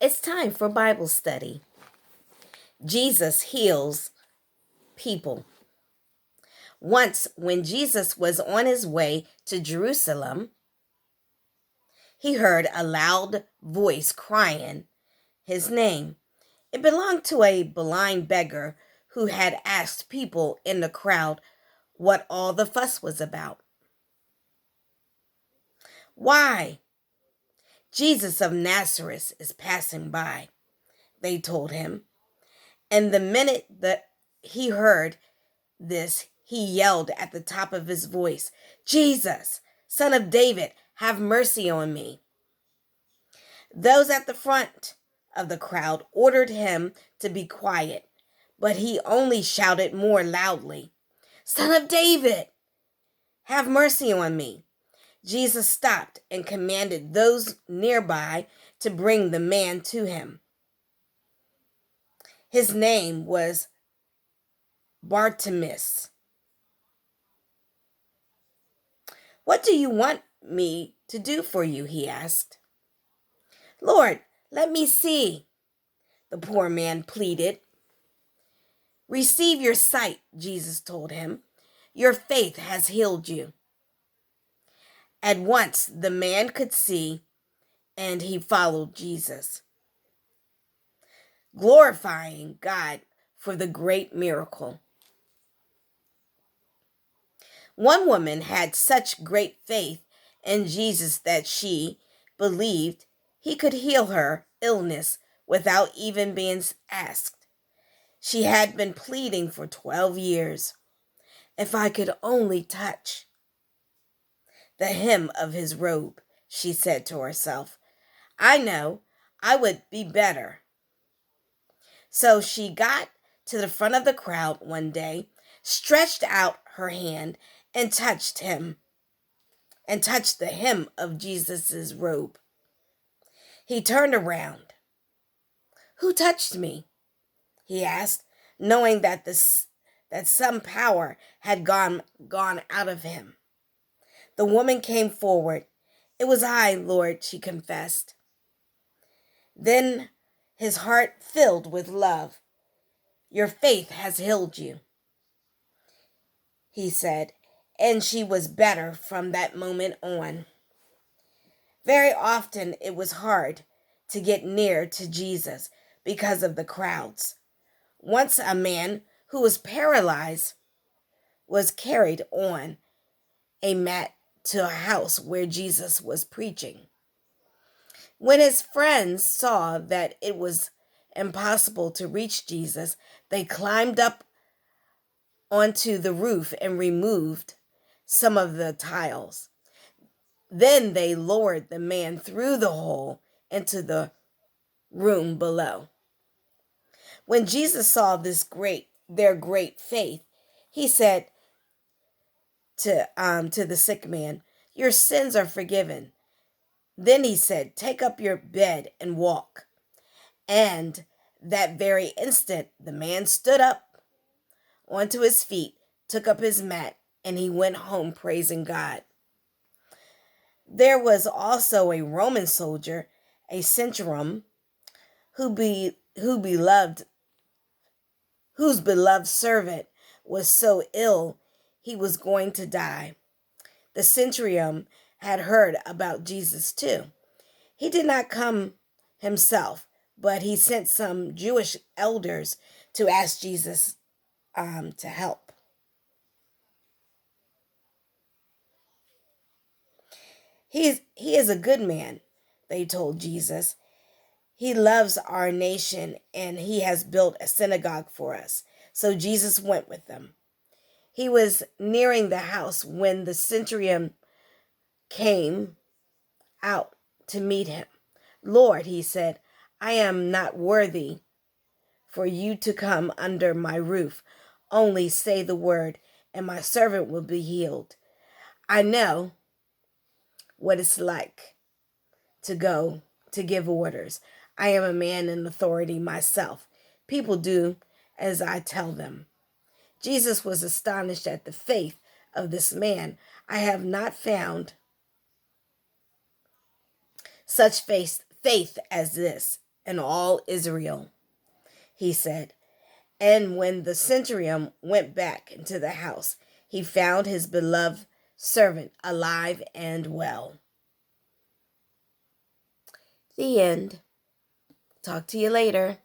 It's time for Bible study. Jesus heals people. Once, when Jesus was on his way to Jerusalem, he heard a loud voice crying his name. It belonged to a blind beggar who had asked people in the crowd what all the fuss was about. Why? Jesus of Nazareth is passing by, they told him. And the minute that he heard this, he yelled at the top of his voice, "Jesus, Son of David, have mercy on me." Those at the front of the crowd ordered him to be quiet, but he only shouted more loudly, "Son of David, have mercy on me." Jesus stopped and commanded those nearby to bring the man to him. His name was Bartimaeus. "What do you want me to do for you?" he asked. "Lord, let me see," the poor man pleaded. "Receive your sight," Jesus told him. "Your faith has healed you." At once the man could see, and he followed Jesus, glorifying God for the great miracle. One woman had such great faith in Jesus that she believed he could heal her illness without even being asked. She had been pleading for 12 years. "If I could only touch the hem of his robe," she said to herself, "I know I would be better." So she got to the front of the crowd one day, stretched out her hand, and touched the hem of Jesus' robe. He turned around. "Who touched me?" he asked, knowing that some power had gone out of him. The woman came forward. "It was I, Lord," she confessed. Then his heart filled with love. "Your faith has healed you," he said, and she was better from that moment on. Very often it was hard to get near to Jesus because of the crowds. Once a man who was paralyzed was carried on a mat to a house where Jesus was preaching. When his friends saw that it was impossible to reach Jesus, they climbed up onto the roof and removed some of the tiles. Then they lowered the man through the hole into the room below. When Jesus saw their great faith, he said to the sick man, "Your sins are forgiven." Then he said, "Take up your bed and walk." And that very instant, the man stood up onto his feet, took up his mat, and he went home praising God. There was also a Roman soldier, a centurion, whose beloved servant was so ill he was going to die. The centurion had heard about Jesus too. He did not come himself, but he sent some Jewish elders to ask Jesus to help. He is a good man, they told Jesus. "He loves our nation and he has built a synagogue for us." So Jesus went with them. He was nearing the house when the centurion came out to meet him. "Lord," he said, "I am not worthy for you to come under my roof. Only say the word and my servant will be healed. I know what it's like to go to give orders. I am a man in authority myself. People do as I tell them." Jesus was astonished at the faith of this man. "I have not found such faith as this," and all Israel, he said. And when the centurion went back into the house, he found his beloved servant alive and well. The end. Talk to you later.